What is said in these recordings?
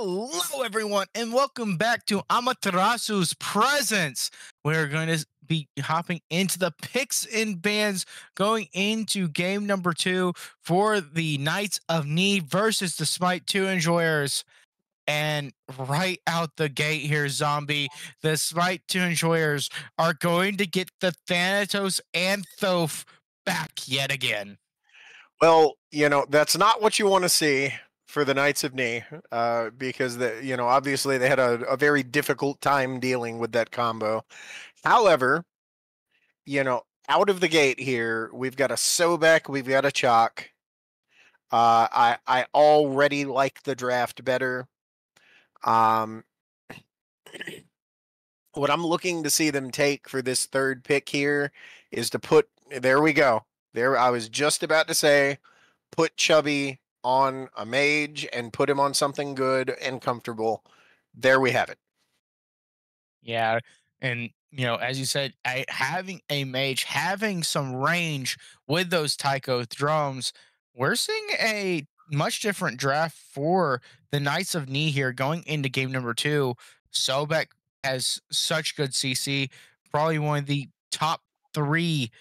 Hello, everyone, and welcome back to Amaterasu's Presence. We're going to be hopping into the picks and bans going into game number 2 for the Knights of Knee versus the Smite 2 Enjoyers. And right out the gate here, Zombie, the Smite 2 Enjoyers are going to get the Thanatos and Thoth back yet again. Well, that's not what you want to see for the Knights of Knee, because obviously they had a very difficult time dealing with that combo. However, out of the gate here, we've got a Sobek, we've got a Chalk. I already like the draft better. Um, what I'm looking to see them take for this third pick here is to put. There we go. There, I was just about to say, put Chubby on a mage and put him on something good and comfortable. There we have it. Yeah, and as you said, having a mage, having some range with those taiko drums, we're seeing a much different draft for the Knights of Knee here going into game number 2. Sobek has such good CC, probably one of the top 3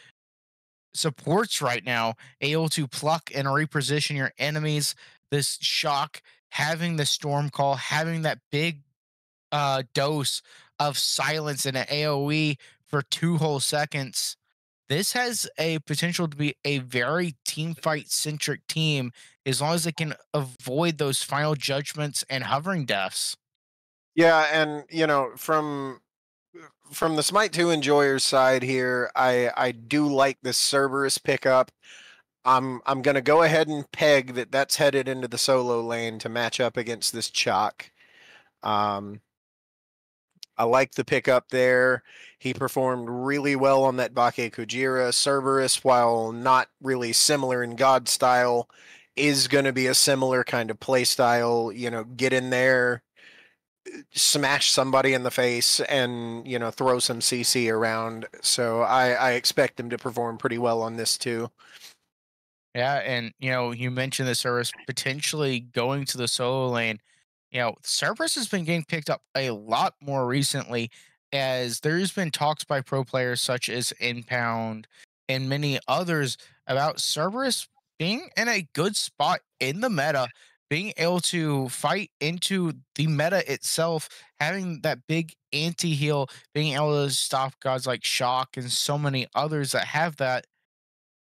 supports right now, able to pluck and reposition your enemies. This shock, having the storm call, having that big dose of silence in an AoE for 2 whole seconds. This has a potential to be a very team fight centric team as long as they can avoid those final judgments and hovering deaths. Yeah, and from the Smite 2 enjoyers side here, I do like this Cerberus pickup. I'm gonna go ahead and peg that that's headed into the solo lane to match up against this Chalk. Um, I like the pickup there. He performed really well on that Bake Kujira. Cerberus, while not really similar in God style, is going to be a similar kind of play style. Get in there, smash somebody in the face, and throw some CC around. So I expect him to perform pretty well on this too. Yeah, and you mentioned the Cerberus potentially going to the solo lane. Cerberus has been getting picked up a lot more recently as there's been talks by pro players such as Impound and many others about Cerberus being in a good spot in the meta, being able to fight into the meta itself, having that big anti heal, being able to stop gods like Shock and so many others that have that.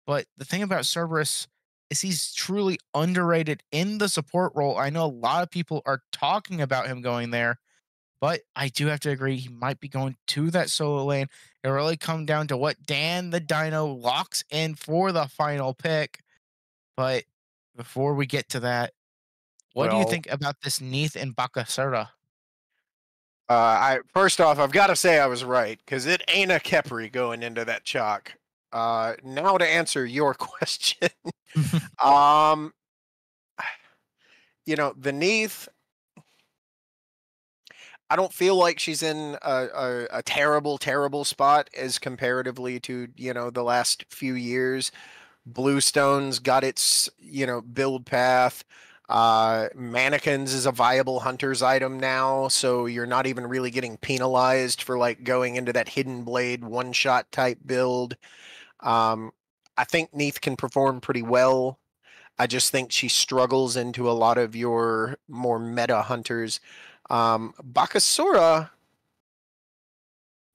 But the thing about Cerberus is he's truly underrated in the support role. I know a lot of people are talking about him going there, but I do have to agree he might be going to that solo lane. It really come down to what Dan the Dino locks in for the final pick. But before we get to that, what do you Well, think about this Neath and Bakasura? I first off, I've got to say I was right because it ain't a Kepri going into that Chalk. Now to answer your question, um, the Neath, I don't feel like she's in a terrible, terrible spot as comparatively to, the last few years. Bluestone's got its, build path. Mannequins is a viable hunter's item now, so you're not even really getting penalized for like going into that hidden blade one-shot type build. I think Neath can perform pretty well. I just think she struggles into a lot of your more meta hunters. Bakasura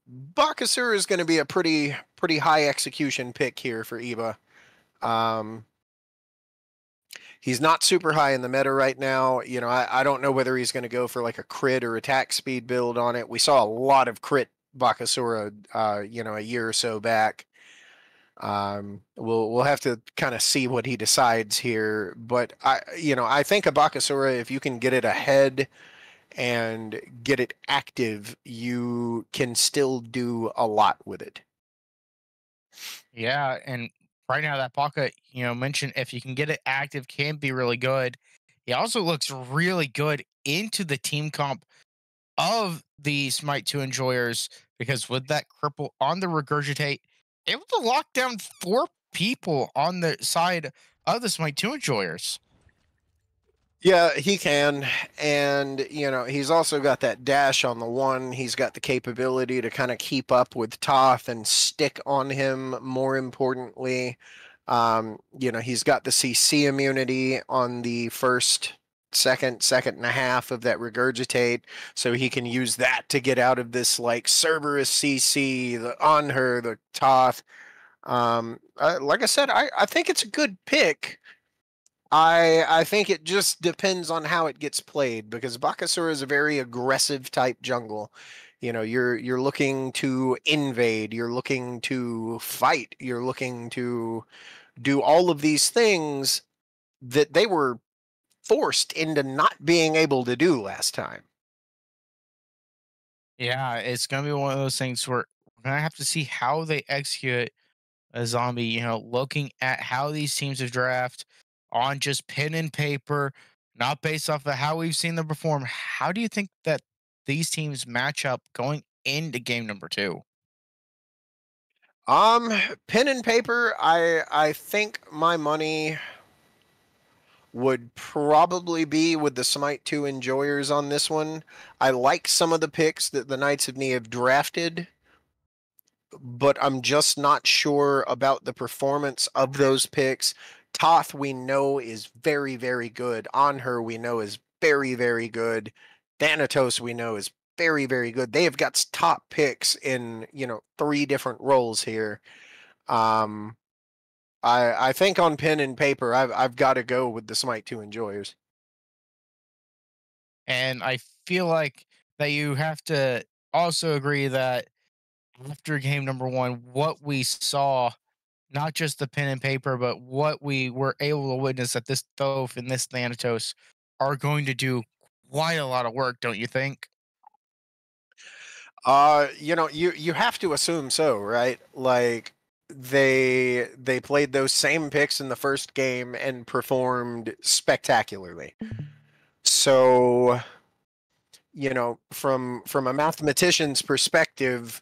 is going to be a pretty high execution pick here for Eva. Um, he's not super high in the meta right now. I don't know whether he's going to go for like a crit or attack speed build on it. We saw a lot of crit Bakasura, a year or so back. We'll have to kind of see what he decides here, but I think a Bakasura, if you can get it ahead and get it active, you can still do a lot with it. Yeah, and right now that pocket, mentioned if you can get it active, can be really good. He also looks really good into the team comp of the Smite 2 enjoyers because with that cripple on the regurgitate, able to lock down 4 people on the side of the Smite 2 enjoyers. Yeah, he can. And, he's also got that dash on the one. He's got the capability to kind of keep up with Toth and stick on him, more importantly. He's got the CC immunity on the second and a half of that regurgitate. So he can use that to get out of this, like, Cerberus CC, on her, the Toth. Like I said, I think it's a good pick. I think it just depends on how it gets played because Bakasura is a very aggressive type jungle. You're looking to invade, you're looking to fight, you're looking to do all of these things that they were forced into not being able to do last time. Yeah, it's gonna be one of those things where we're gonna have to see how they execute a zombie. Looking at how these teams have draft on just pen and paper, not based off of how we've seen them perform. How do you think that these teams match up going into game number two? Um, Pen and paper, I think my money would probably be with the Smite 2 enjoyers on this one. I like some of the picks that the Knights of Ni have drafted, but I'm just not sure about the performance of those picks. Toth, we know, is very, very good. On her, we know, is very, very good. Thanatos, we know, is very, very good. They have got top picks in, three different roles here. Um, I think on pen and paper, I've got to go with the Smite 2 enjoyers. And I feel like that you have to also agree that after game number one, what we saw, not just the pen and paper, but what we were able to witness that this Thoth and this Thanatos are going to do quite a lot of work, don't you think? You have to assume so, right? Like they played those same picks in the first game and performed spectacularly. So, from a mathematician's perspective,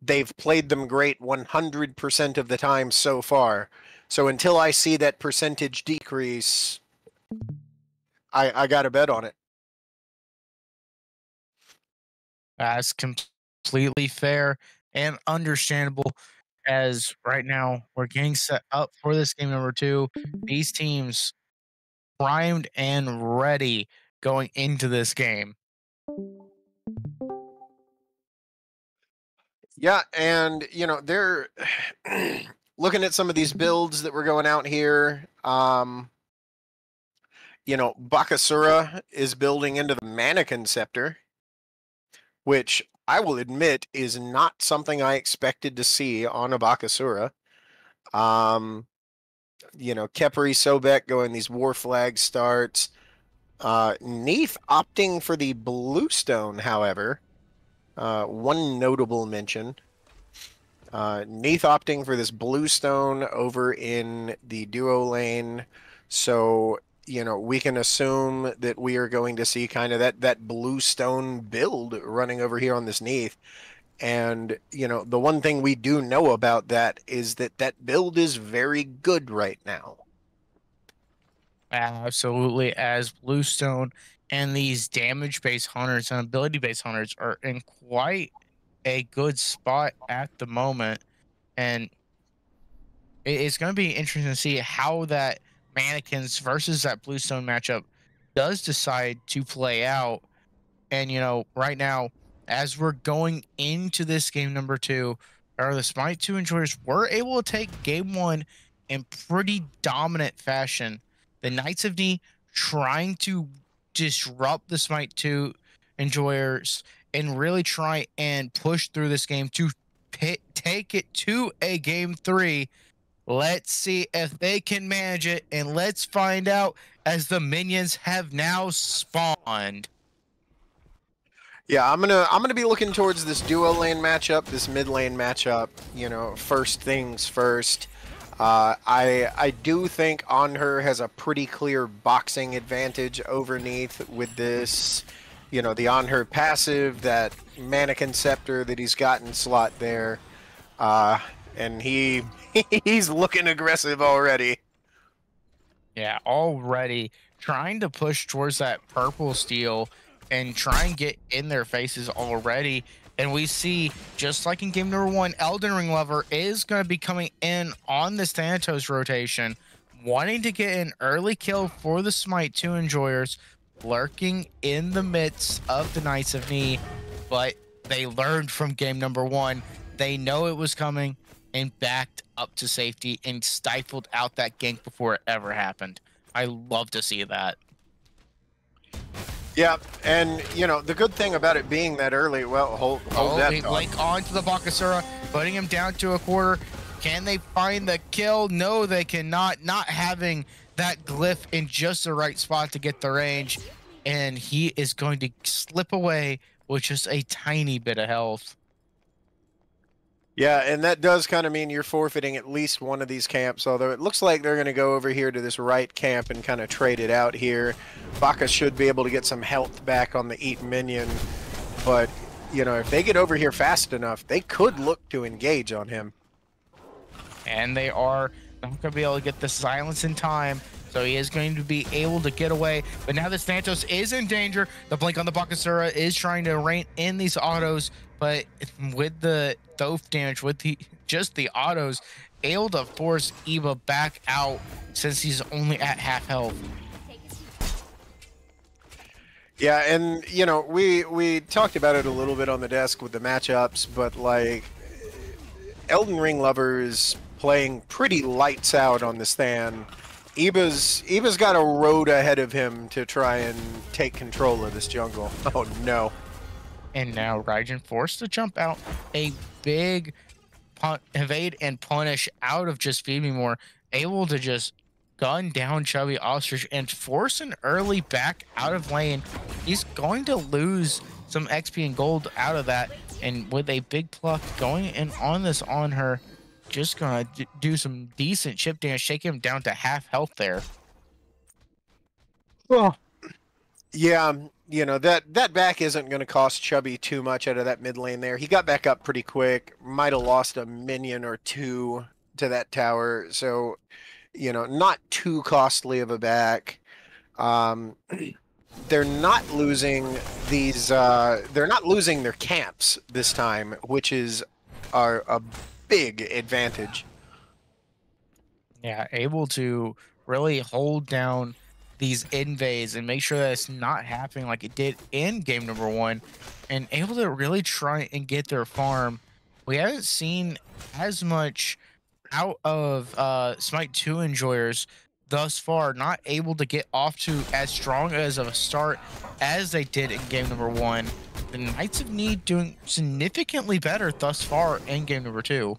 they've played them great 100% of the time so far. So until I see that percentage decrease, I got to bet on it. That's completely fair and understandable. As right now we're getting set up for this game number two. These teams primed and ready going into this game. Yeah, and they're looking at some of these builds that we're going out here. Bakasura is building into the Mannequin Scepter, which I will admit is not something I expected to see on a Bakasura. Um, Kepri Sobek going these War Flag starts. Neath opting for the Bluestone, however. One notable mention. Neath opting for this Bluestone over in the duo lane. So, we can assume that we are going to see kind of that Bluestone build running over here on this Neath. And, the one thing we do know about that is that build is very good right now. Absolutely, as Bluestone and these damage based hunters and ability based hunters are in quite a good spot at the moment. And it's going to be interesting to see how that mannequins versus that Bluestone matchup does decide to play out. And right now, as we're going into this game number two, or the Smite 2 enjoyers were able to take game one in pretty dominant fashion. The Knights of Knee trying to disrupt the Smite 2 enjoyers and really try and push through this game to take it to a game three. Let's see if they can manage it, and let's find out as the minions have now spawned. Yeah, I'm gonna be looking towards this duo lane matchup, this mid lane matchup. First things first. I do think On Her has a pretty clear boxing advantage over Neath with this, the On Her passive, that Mannequin Scepter that he's got in slot there, and he's looking aggressive already. Yeah, already trying to push towards that purple steel and try and get in their faces already. And we see, just like in game number one, Elden Ring Lover is going to be coming in on this Thanatos rotation, wanting to get an early kill for the Smite 2 enjoyers, lurking in the midst of the Knights of Knee. But they learned from game number one. They know it was coming and backed up to safety and stifled out that gank before it ever happened. I love to see that. Yeah, and you know the good thing about it being that early. Well, hold that thought. Link onto the Bakasura, putting him down to a quarter. Can they find the kill? No, they cannot. Not having that glyph in just the right spot to get the range, and he is going to slip away with just a tiny bit of health. Yeah, and that does kind of mean you're forfeiting at least one of these camps, although it looks like they're going to go over here to this right camp and kind of trade it out here. Baka should be able to get some health back on the Eat minion, but, you know, if they get over here fast enough, they could look to engage on him. And they are not going to be able to get the silence in time, so he is going to be able to get away. But now that Santos is in danger, the blink on the Bakasura is trying to rein in these autos, but with the Thoth damage, with just the autos, able to force Eva back out since he's only at half health. Yeah, and you know, we talked about it a little bit on the desk with the matchups, but like Elden Ring Lover is playing pretty lights out on the stand. Eva's got a road ahead of him to try and take control of this jungle. Oh no. And now Raijin forced to jump out. A big evade and punish out of Just Feed Me More. Able to just gun down Chubby Ostrich and force an early back out of lane. He's going to lose some XP and gold out of that. And with a big pluck going in on this on her, just going to do some decent chip damage, shake him down to half health there. Well, yeah, you know, that back isn't going to cost Chubby too much out of that mid lane there. He got back up pretty quick. Might have lost a minion or two to that tower. So, you know, not too costly of a back. They're not losing these, they're not losing their camps this time, which is a big advantage. Yeah, able to really hold down these invades and make sure that it's not happening like it did in game number one, and able to really try and get their farm. We haven't seen as much out of Smite 2 enjoyers thus far, not able to get off to as strong as of a start as they did in game number one. The Knights of Need doing significantly better thus far in game number two.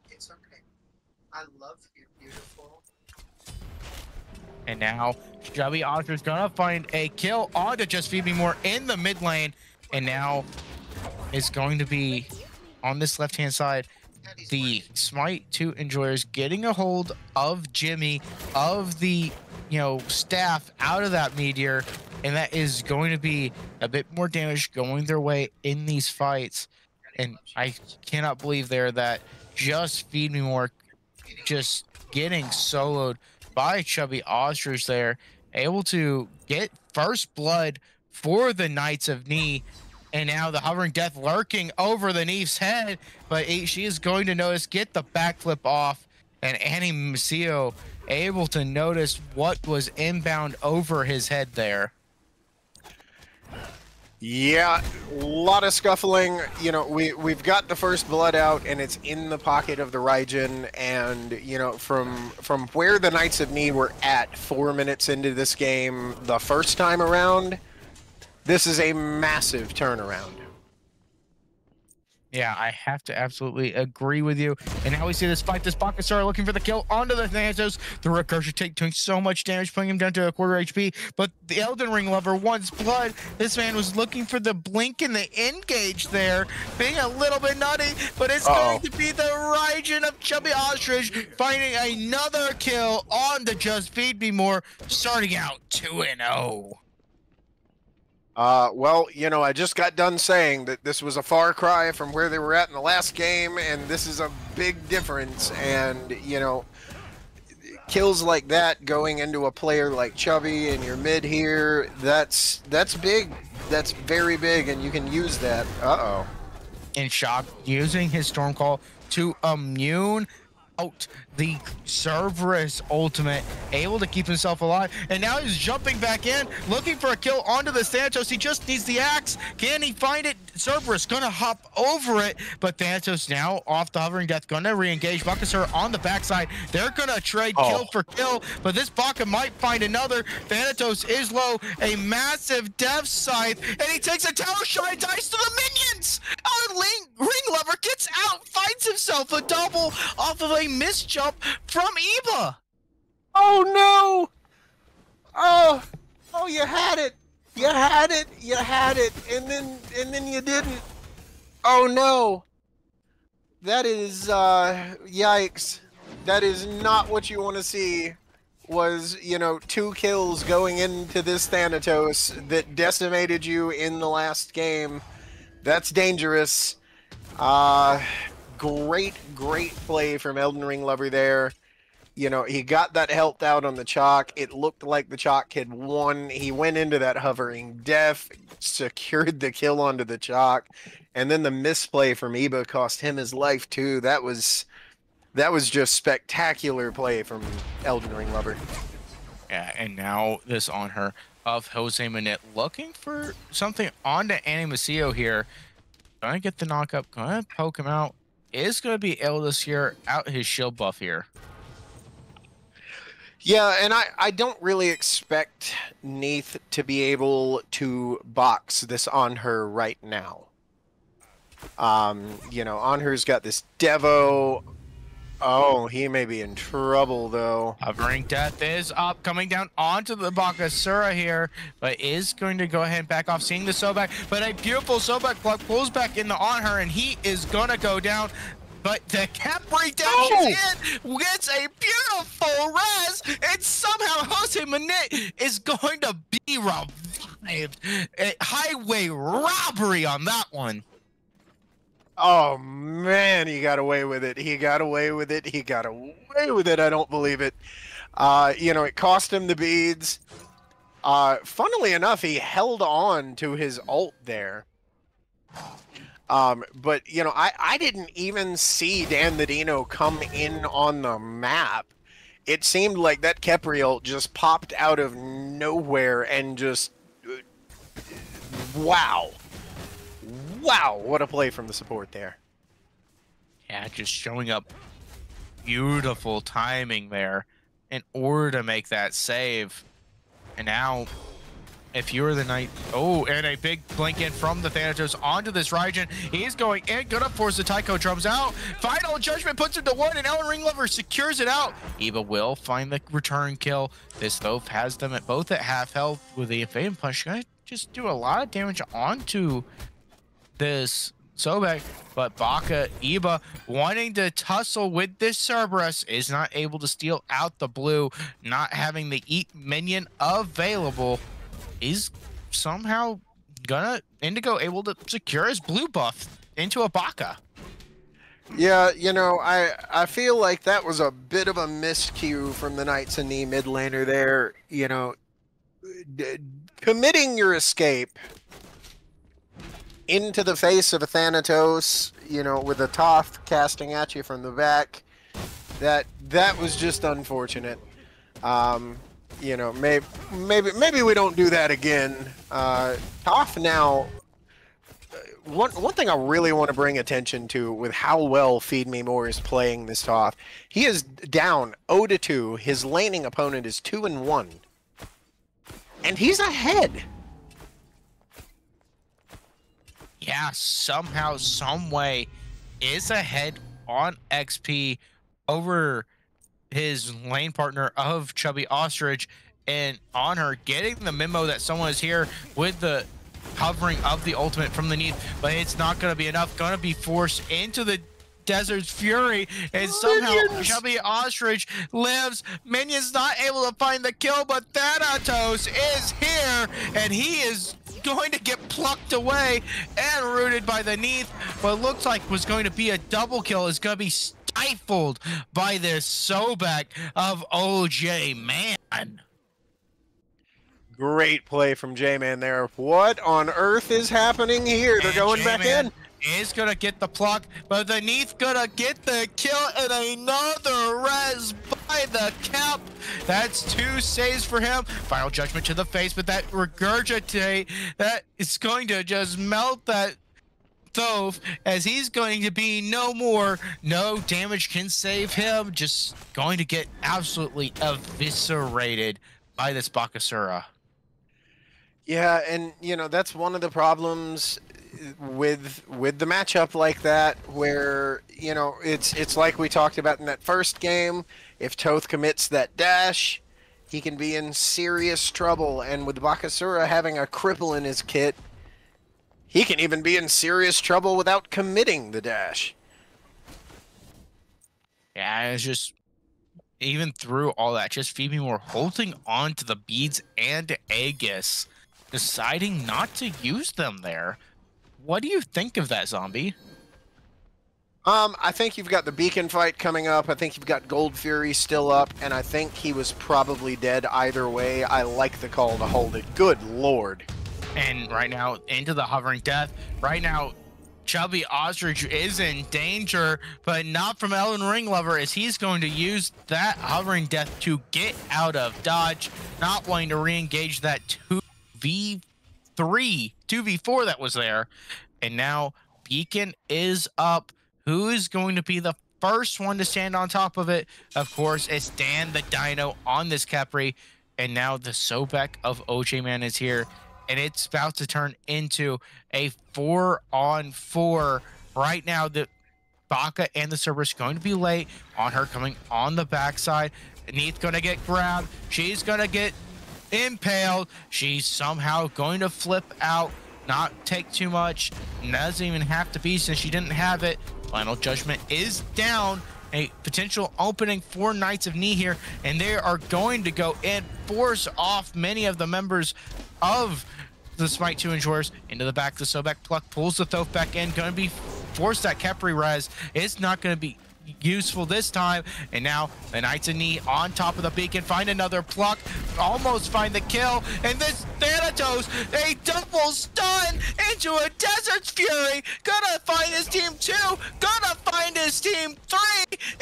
It's okay. I love you, beautiful. And now Chubby Ostrich gonna find a kill onto Just Feed Me More in the mid lane, and now is going to be on this left hand side. The Smite 2 enjoyers getting a hold of Jimmy, of the, you know, staff out of that meteor, and that is going to be a bit more damage going their way in these fights. And I cannot believe there that Just Feed Me More just getting soloed by Chubby Ostrich there, able to get first blood for the Knights of Knee. And now the Hovering Death lurking over the Neef's head, but she is going to notice, get the backflip off, and Annie Macio able to notice what was inbound over his head there. Yeah, a lot of scuffling. You know, we've got the first blood out, and it's in the pocket of the Raijin. And you know, from where the Knights of Knee were at 4 minutes into this game the first time around, this is a massive turnaround. Yeah, I have to absolutely agree with you. And now we see this fight. This Bakasura looking for the kill onto the Thanatos. The Recursion doing so much damage, putting him down to a quarter HP. But the Elden Ring Lover wants blood. This man was looking for the blink and the engage there, being a little bit nutty. But it's going to be the Raijin of Chubby Ostrich finding another kill on the Just Feed Me More, starting out 2-0. Well, you know, I just got done saying that this was a far cry from where they were at in the last game, and this is a big difference. And, you know, kills like that going into a player like Chubby in your mid here, that's big. That's very big, and you can use that. Uh-oh. In shock, using his Storm Call to immune out the Cerberus ultimate, able to keep himself alive, and now he's jumping back in, looking for a kill onto the Thanatos. He just needs the axe. Can he find it? Cerberus gonna hop over it, but Thanatos now off the hovering death, gonna re-engage. Bakasura on the backside. They're gonna trade kill for kill, but this Baka might find another. Thanatos is low, a massive death scythe, and he takes a tower shot, dice to the minions. Ring Lover gets out, finds himself a double off of a missed jump from Eba. Oh no! Oh, you had it, and then you didn't. Oh no! That is yikes. That is not what you want to see. Was, you know, 2 kills going into this Thanatos that decimated you in the last game. That's dangerous. Great play from Elden Ring Lover there. You know, he got that health out on the Chalk. It looked like the Chalk had won. He went into that hovering death, secured the kill onto the Chalk, and then the misplay from Eba cost him his life too. That was just spectacular play from Elden Ring Lover. Yeah, and now this on her of Jose Manette looking for something onto Animacio here. Gonna get the knockup, gonna poke him out. Is gonna be able to secure out his shield buff here. Yeah, and I don't really expect Neath to be able to box this on her right now. You know, on her's got this Devo. Oh, he may be in trouble though. Hovering death is up, coming down onto the Bakasura here, but is going to go ahead and back off, seeing the Sobek, but a beautiful Sobek plug pulls back into on her, and he is gonna go down. But the Capri Dash in gets a beautiful res, and somehow Jose Manette is going to be revived. A highway robbery on that one. Oh man, he got away with it. He got away with it. I don't believe it. You know, it cost him the beads. Funnily enough, he held on to his ult there. But, you know, I didn't even see Dan the Dino come in on the map. It seemed like that Kepri ult just popped out of nowhere and just... Wow. Wow, what a play from the support there. Yeah, just showing up beautiful timing there in order to make that save. And now, if you're the knight, oh, and a big blink in from the Thanatos onto this Raijin. He's going in, gonna force the Taiko drums out. Final Judgment puts him to 1, and Elden Ring Lover secures it out. Eva will find the return kill. This though has them at both at half health with the Fame Punch. Gonna just do a lot of damage onto this Sobek, but Baka, Eba wanting to tussle with this Cerberus is not able to steal out the blue, not having the eat minion available. Is somehow gonna Indigo able to secure his blue buff into a Baka. Yeah, you know, I feel like that was a bit of a miscue from the Knights and Knee mid laner there. You know, committing your escape into the face of a Thanatos, you know, with a Toth casting at you from the back, that was just unfortunate. You know, maybe we don't do that again. Toth now. One thing I really want to bring attention to with how well Feed Me More is playing this Toth, he is down 0-2. His laning opponent is 2-1, and he's ahead. Yeah, somehow, some way, is ahead on XP over his lane partner of Chubby Ostrich, and on her getting the memo that someone is here with the covering of the ultimate from the Neath, but it's not going to be enough. Going to be forced into the Desert's Fury, and somehow Chubby Ostrich lives. Minion's not able to find the kill, but Thanatos is here, and he is going to get plucked away and rooted by the Neath. What looks like was going to be a double kill is going to be stopped rifled by this Sobek of OJ, man. Great play from J-Man there. What on earth is happening here? They're And going back in. is gonna get the pluck, but the Neath gonna get the kill and another res by the Cap. That's 2 saves for him. Final judgment to the face, but that regurgitate, that is going to just melt that Thoth, as he's going to be no more. No damage can save him. Just going to get absolutely eviscerated by this Bakasura. Yeah, and that's one of the problems with the matchup like that, where it's like we talked about in that first game. If Thoth commits that dash, he can be in serious trouble, and with Bakasura having a cripple in his kit, he can even be in serious trouble without committing the dash. Yeah, it's just, even through all that, just Phoebe Moore holding on to the beads and Aegis, deciding not to use them there. What do you think of that, Zombie? I think you've got the Beacon fight coming up. I think you've got Gold Fury still up, and I think he was probably dead either way. I like the call to hold it. Good Lord. And right now, into the hovering death. Right now, Chubby Ostrich is in danger, but not from Elden Ring Lover, as he's going to use that hovering death to get out of dodge, not wanting to re-engage that 2v4 that was there. And now Beacon is up. Who is going to be the first one to stand on top of it? Of course, it's Dan the Dino on this Capri. And now the Sobek of OJ Man is here. And it's about to turn into a 4-on-4. Right now, the Baka and the Cerberus going to be late on her coming on the backside. Neath going to get grabbed. She's going to get impaled. She's somehow going to flip out, not take too much. Doesn't even have to be, since she didn't have it. Final judgment is down. A potential opening for Knights of Knee here, and they are going to go and force off many of the members of the Smite 2 enjoyers into the back. The Sobek pluck pulls the Thoth back in, going to be forced that Capri res. It's not going to be useful this time, and now the Knights of Knee on top of the Beacon find another pluck, almost find the kill, and this Thanatos, a double stun into a Desert Fury, gonna find his team 2, gonna find his team 3,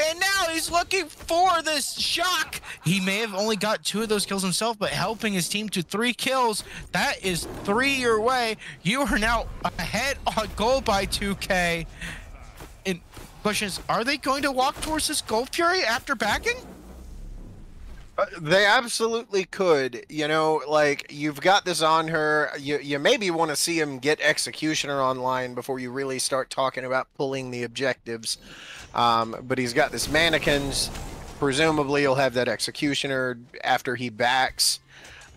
and now he's looking for this shock. He may have only got 2 of those kills himself, but helping his team to 3 kills. That is 3 your way. You are now ahead on goal by 2K. And questions, are they going to walk towards this Gold Fury after backing? They absolutely could. Like, you've got this on her. You maybe want to see him get Executioner online before you really start talking about pulling the objectives. But he's got this Mannequins. Presumably he'll have that Executioner after he backs.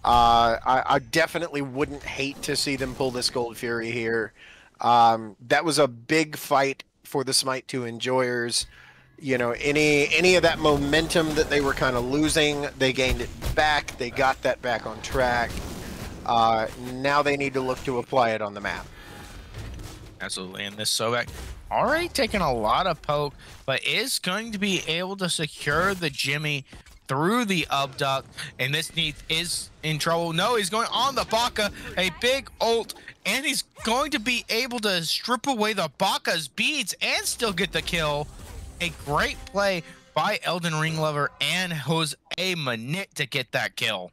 I definitely wouldn't hate to see them pull this Gold Fury here. That was a big fight for the Smite 2 enjoyers. Any of that momentum that they were kind of losing, they gained it back. They got that back on track. Now they need to look to apply it on the map. Absolutely. And this Sobek already taking a lot of poke, but is going to be able to secure the Jimmy through the abduct, and this Neath is in trouble. No, he's going on the Baka, a big ult, and he's going to be able to strip away the Baka's beads and still get the kill. A great play by Elden Ring Lover and Jose Manit to get that kill.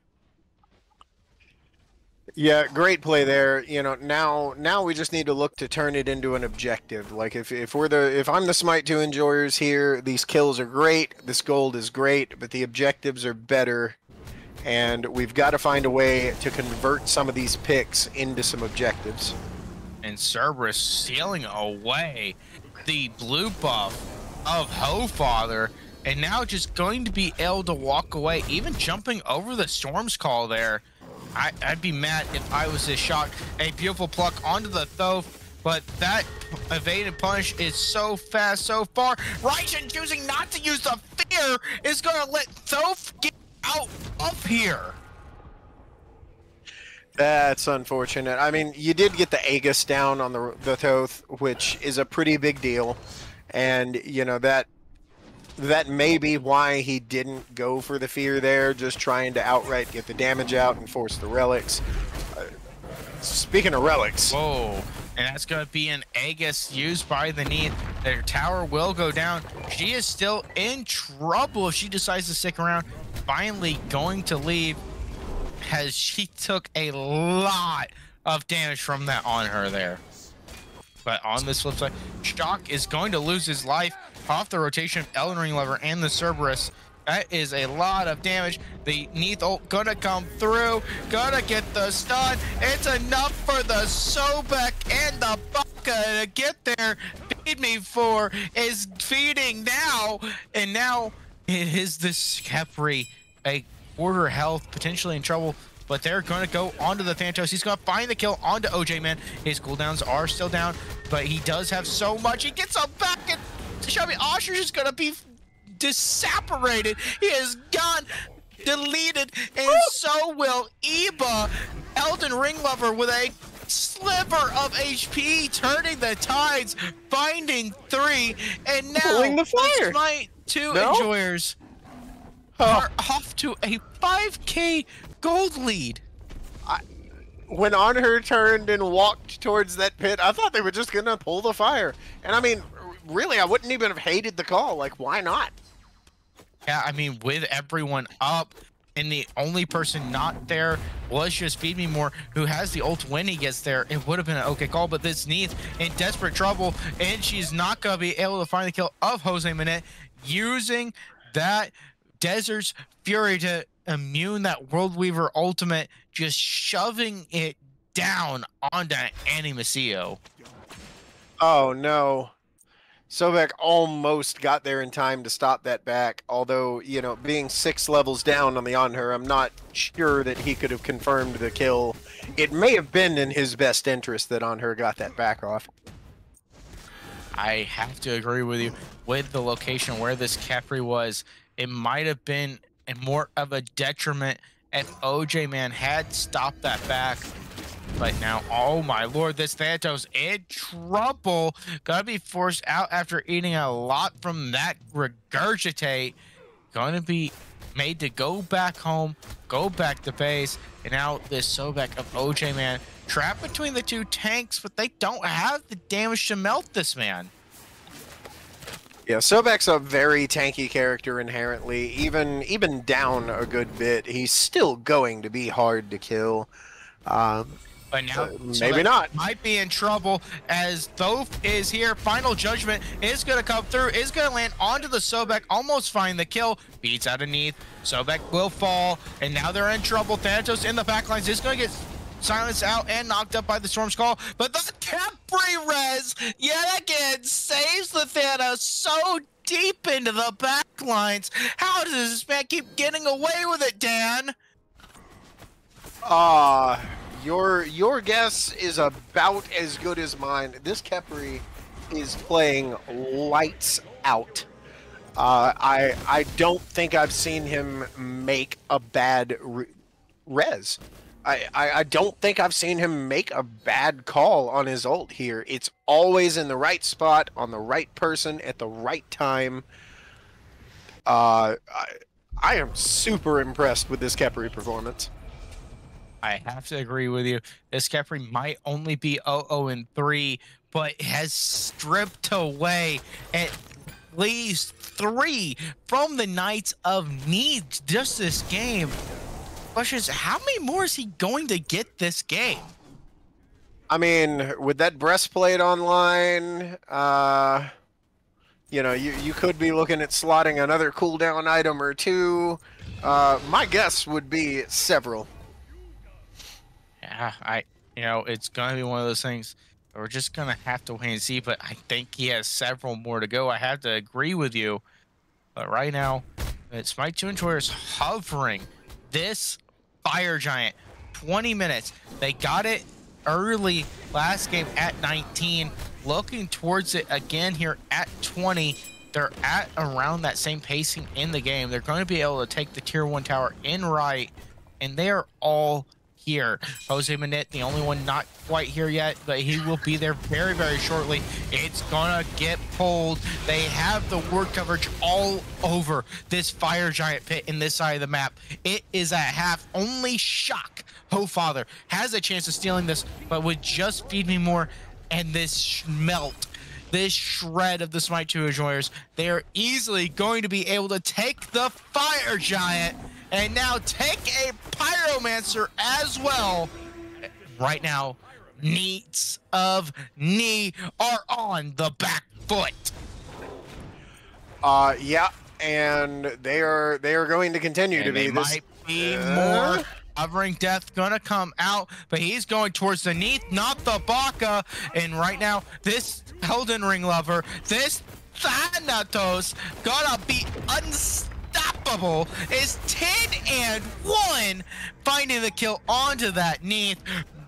Yeah, great play there. Now we just need to look to turn it into an objective. Like, if I'm the Smite 2 enjoyers here, these kills are great, this gold is great, but the objectives are better, and we've got to find a way to convert some of these picks into some objectives. And Cerberus sealing away the blue buff of Hofather, and now just going to be able to walk away, even jumping over the Storm's Call there. I'd be mad if I was this shocked. A beautiful pluck onto the Thoth, but that evade and punish is so fast so far. Raishin choosing not to use the fear is going to let Thoth get out of here. That's unfortunate. I mean, you did get the Aegis down on the Thoth, which is a pretty big deal. And, that may be why he didn't go for the fear there, just trying to outright get the damage out and force the relics. Speaking of relics. Whoa. And that's going to be an Aegis used by the Neath. Their tower will go down. She is still in trouble if she decides to stick around. Finally going to leave, as she took a lot of damage from that on her there. But on this flip side, Shock is going to lose his life off the rotation of Elden Ring Lover and the Cerberus. That is a lot of damage. The Neath ult gonna come through, gonna get the stun. It's enough for the Sobek and the Baka to get there. Feed me 4 is feeding now, and now it is this Khepri, a quarter health, potentially in trouble. But they're going to go onto the Thanatos. He's going to find the kill onto OJ, man. His cooldowns are still down, but he does have so much. He gets him back, and Shelby Ostrich is going to be disapparated. He is gone, deleted, and so will Eba. Elden Ring Lover with a sliver of HP, turning the tides, finding 3, and now pulling the fire. My 2 No? enjoyers are off to a 5K gold lead. When Onher turned and walked towards that pit, I thought they were just gonna pull the fire. And I mean, really, I wouldn't even have hated the call. Like, why not? Yeah, I mean, with everyone up, and the only person not there was just Feed Me More, who has the ult when he gets there. It would have been an okay call, but this Neath in desperate trouble, and she's not gonna be able to find the kill of Jose Minette, using that Desert's Fury to immune that World Weaver ultimate, just shoving it down onto Annie Macio. Oh no. Sobek almost got there in time to stop that back, although, you know, being 6 levels down on the Onher, I'm not sure that he could have confirmed the kill. It may have been in his best interest that Onher got that back off. I have to agree with you. With the location where this Khepri was, it might have been more of a detriment if OJ Man had stopped that back. But now, oh my lord, this Thanatos in trouble. Gonna be forced out after eating a lot from that regurgitate. Gonna be made to go back home, go back to base. And now this Sobek of OJ Man trapped between the 2 tanks, but they don't have the damage to melt this man. Yeah, Sobek's a very tanky character inherently. Even down a good bit, he's still going to be hard to kill. But now, maybe not. Might be in trouble as Thoth is here. Final Judgment is going to come through, is going to land onto the Sobek, almost find the kill. Beats out of Neath. Sobek will fall, and now they're in trouble. Thanatos in the backlines is going to get silenced out and knocked up by the Storm's Call. But the Khepri res, yet again, saves the Thanatos so deep into the backlines. How does this man keep getting away with it, Dan? Your guess is about as good as mine. This Khepri is playing lights out. I don't think I've seen him make a bad res. I don't think I've seen him make a bad call on his ult here. It's always in the right spot, on the right person, at the right time. I am super impressed with this Khepri performance. I have to agree with you. This Khepri might only be 0-3, but has stripped away at least 3 from the Knights of Needs just this game. Question is, how many more is he going to get this game? I mean, with that breastplate online, you know, you could be looking at slotting another cooldown item or 2. My guess would be several. Yeah, you know, it's going to be one of those things we're just going to have to wait and see, but I think he has several more to go. I have to agree with you. But right now, it's my 2 enjoyers hovering this Fire Giant. 20 minutes. They got it early last game at 19. Looking towards it again here at 20. They're at around that same pacing in the game. They're going to be able to take the tier 1 tower in right, and they are all here. Jose Manette, the only one not quite here yet, but he will be there very, very shortly. It's gonna get pulled. They have the word coverage all over this fire giant pit in this side of the map. It is at half. Only Shock, Father, has a chance of stealing this, but would just feed me more. And this melt, this shred of the Smite 2 Enjoyers, they are easily going to be able to take the fire giant and now take a pyromancer as well. Right now, Neats of Knee are on the back foot. Yeah, and they are going to continue to be this. Might be more. Hovering Death gonna come out, but he's going towards the Neath, not the Baka. And right now, this Elden Ring lover, this Thanatos, gonna be unstoppable. Is 10-1, finding the kill onto that Neath.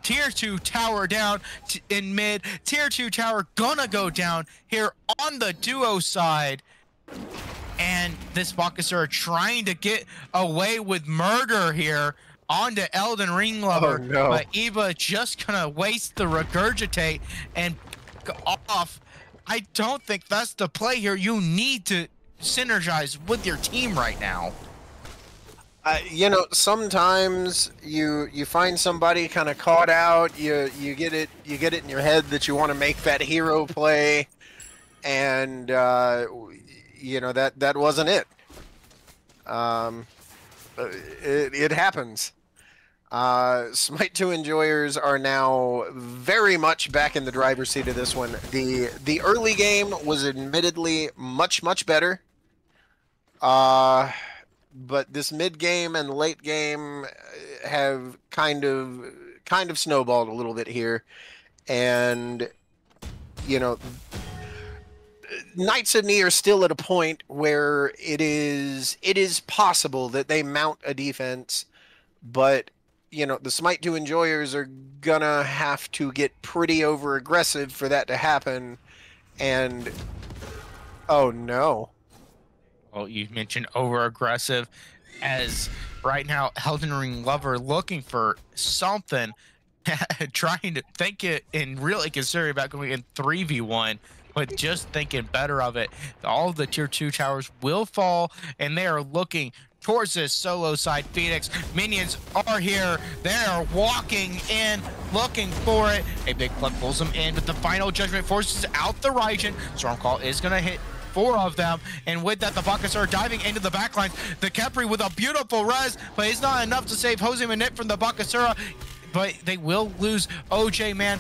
Tier 2 tower down in mid. Tier 2 tower gonna go down here on the duo side. And this Bakasura trying to get away with murder here onto Elden Ring lover. Oh, no. But Eva just gonna waste the regurgitate and go off. I don't think that's the play here. You need to synergize with your team right now. You know, sometimes you find somebody kind of caught out. You get it in your head that you want to make that hero play, and you know that wasn't it. It happens. Smite 2 Enjoyers are now very much back in the driver's seat of this one. The early game was admittedly much better. But this mid game and late game have kind of snowballed a little bit here. And you know, Knights of Knee are still at a point where it is possible that they mount a defense, but you know, the Smite 2 Enjoyers are gonna have to get pretty over aggressive for that to happen. And oh no. Well, you mentioned over aggressive, as right now Elden Ring lover looking for something, trying to think it and really considering about going in 3v1, but just thinking better of it. All of the tier 2 towers will fall, and they are looking towards this solo side. Phoenix minions are here. They are walking in, looking for it. A big plug pulls them in, but the final judgment forces out the Raijin. Stormcall is gonna hit 4 of them, and with that, the Buckets are diving into the backlines. The Kepri with a beautiful res, but it's not enough to save Jose Manette from the Bakasura, but they will lose OJ, man,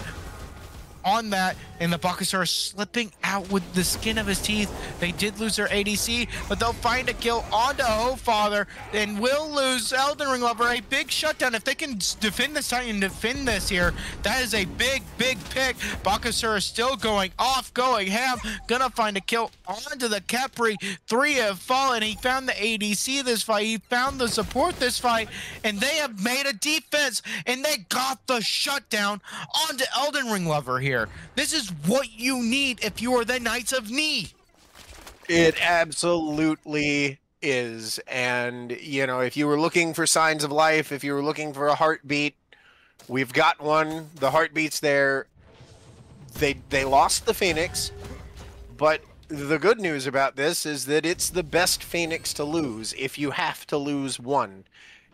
on that, and the Bakasura slipping out with the skin of his teeth. They did lose their ADC, but they'll find a kill onto Father and will lose Elden Ring lover. A big shutdown. If they can defend this time and defend this here, that is a big pick. Bakasura still going off, going ham, gonna find a kill onto the Kepri. 3 have fallen. He found the ADC this fight, he found the support this fight, and they have made a defense, and they got the shutdown onto Elden Ring lover here. This is what you need if you are the Knights of Knee. It absolutely is. And you know, if you were looking for signs of life, if you were looking for a heartbeat, we've got one. The heartbeat's there. They lost the Phoenix, but the good news about this is that it's the best Phoenix to lose if you have to lose one.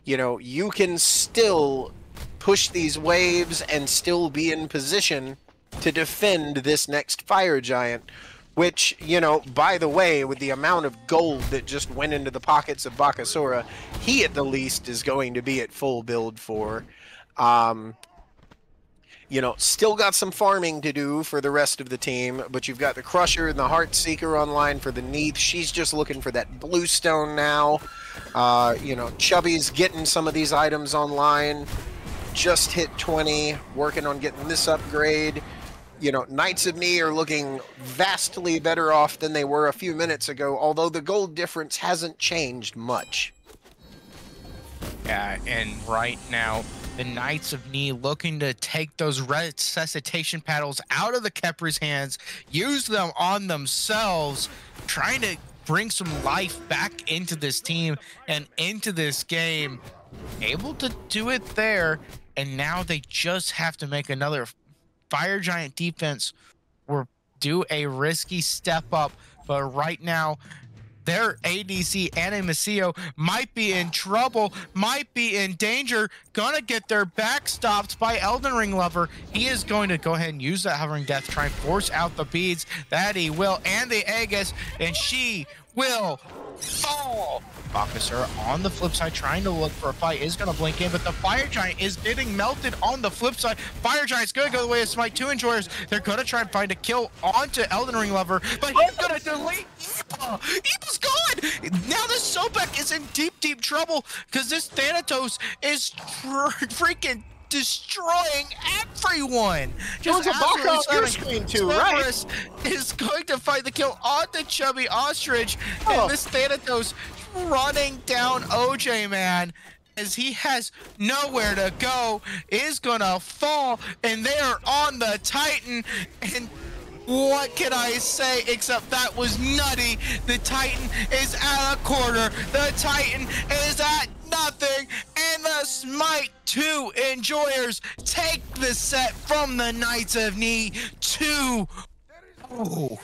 You know, you can still push these waves and still be in position to defend this next fire giant, which, you know, by the way, with the amount of gold that just went into the pockets of Bakasura, he at the least is going to be at full build for. You know, still got some farming to do for the rest of the team, but you've got the Crusher and the Heartseeker online for the Neath. She's just looking for that Bluestone now. You know, Chubby's getting some of these items online. Just hit 20, working on getting this upgrade. You know, Knights of Knee are looking vastly better off than they were a few minutes ago, although the gold difference hasn't changed much. Yeah, and right now, the Knights of Knee looking to take those resuscitation paddles out of the Kepri's hands, use them on themselves, trying to bring some life back into this team and into this game. Able to do it there. and now they just have to make another Fire Giant defense or do a risky step up. But right now, their ADC Animacio might be in trouble, might be in danger, gonna get their back stopped by Elden Ring Lover. He is going to go ahead and use that Hovering Death, try and force out the beads. That he will, and the Aegis, and she will fall. Bakasura on the flip side trying to look for a fight is going to blink in, but the Fire Giant is getting melted on the flip side. Fire Giant's going to go the way of Smite. Two Enjoyers, they're going to try and find a kill onto Elden Ring Lover, but he's going to delete Ipa. Ipa's gone. Now this Sobek is in deep trouble because this Thanatos is freaking destroying everyone. There's a Baka on your screen too, right? Is going to find the kill on the Chubby Ostrich, and this Thanatos running down OJ, man, as he has nowhere to go, is gonna fall, and they are on the Titan, and what can I say except that was nutty. The Titan is at a quarter, the Titan is at nothing, and the Smite 2 Enjoyers take the set from the Knights of Knee to... Oh.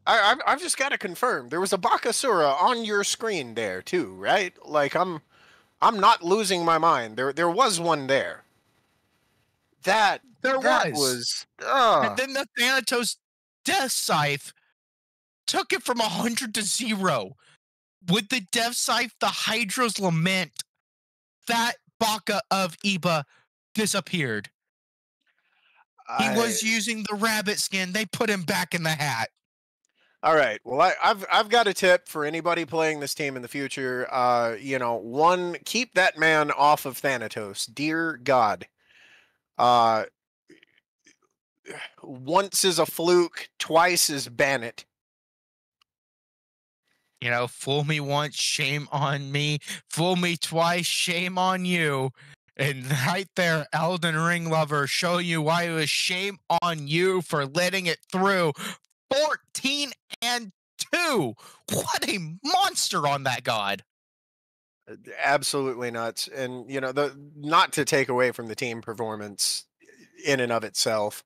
I've just got to confirm there was a Bakasura on your screen there too, right? Like I'm not losing my mind. There was one there. That was. And then the Thanatos Death Scythe took it from 100 to 0. With the Death Scythe, the Hydra's Lament, that Baka of Iba disappeared. He was using the rabbit skin. They put him back in the hat. All right. Well, I've got a tip for anybody playing this team in the future. One, keep that man off of Thanatos. Dear God. Once is a fluke, twice is ban it. Fool me once, shame on me. Fool me twice, shame on you. And right there, Elden Ring Lover, show you why it was shame on you for letting it through. 14-2. What a monster on that god. Absolutely nuts. And not to take away from the team performance in and of itself.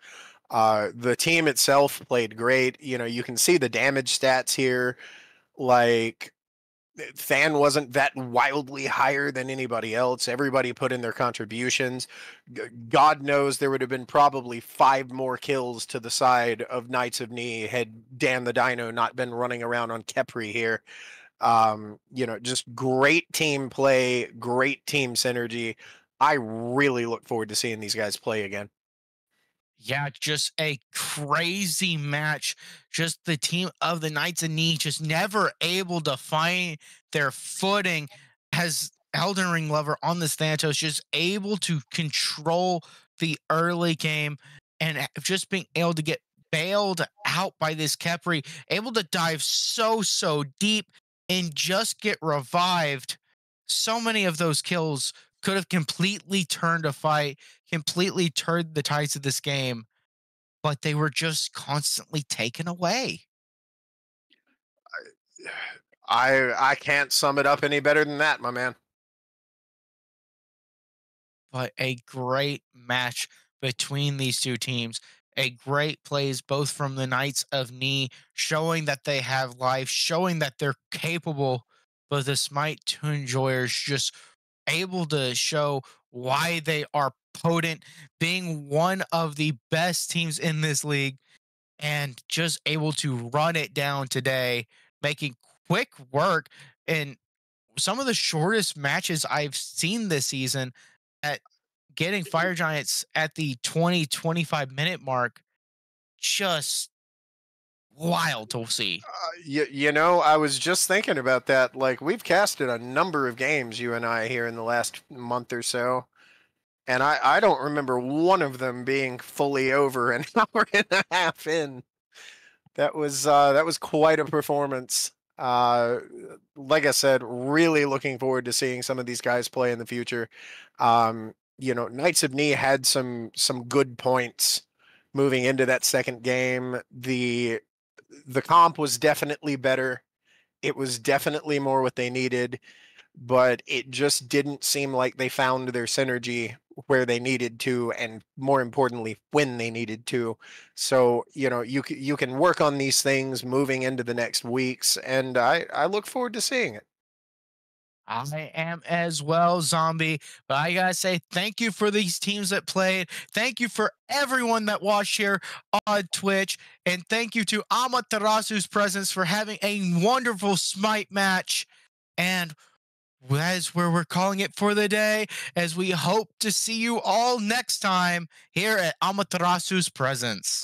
The team itself played great. You can see the damage stats here. Like, Than wasn't that wildly higher than anybody else. Everybody put in their contributions. God knows there would have been probably 5 more kills to the side of Knights of Knee had Dan the Dino not been running around on Kepri here. Just great team play, great team synergy. I really look forward to seeing these guys play again. Yeah, just a crazy match. Just the team of the Knights of Knee just never able to find their footing as Elden Ring Lover on this Thanatos, just able to control the early game and just being able to get bailed out by this Kepri, able to dive so deep and just get revived. So many of those kills could have completely turned a fight, completely turned the tides of this game, but they were just constantly taken away. I can't sum it up any better than that, my man. But a great match between these two teams. A great plays both from the Knights of Knee, showing that they have life, showing that they're capable, but the Smite 2 Enjoyers just able to show why they are potent, being one of the best teams in this league, and just able to run it down today, making quick work in some of the shortest matches I've seen this season, at getting Fire Giants at the 20-25 minute mark. Just wild to see. I was just thinking about that. Like, we've casted a number of games, you and I, here in the last month or so, and I don't remember one of them being fully over an hour and a half in. That was quite a performance. Like I said, really looking forward to seeing some of these guys play in the future. Knights of Knee had some good points moving into that second game. The comp was definitely better. It was definitely more what they needed. but it just didn't seem like they found their synergy where they needed to, and more importantly, when they needed to. So, you can work on these things moving into the next weeks, and I look forward to seeing it. I am as well, Zombie. But I gotta say, thank you for these teams that played. Thank you for everyone that watched here on Twitch. And thank you to Amaterasu's presence for having a wonderful Smite match. And that is where we're calling it for the day, as we hope to see you all next time here at Amaterasu's presence.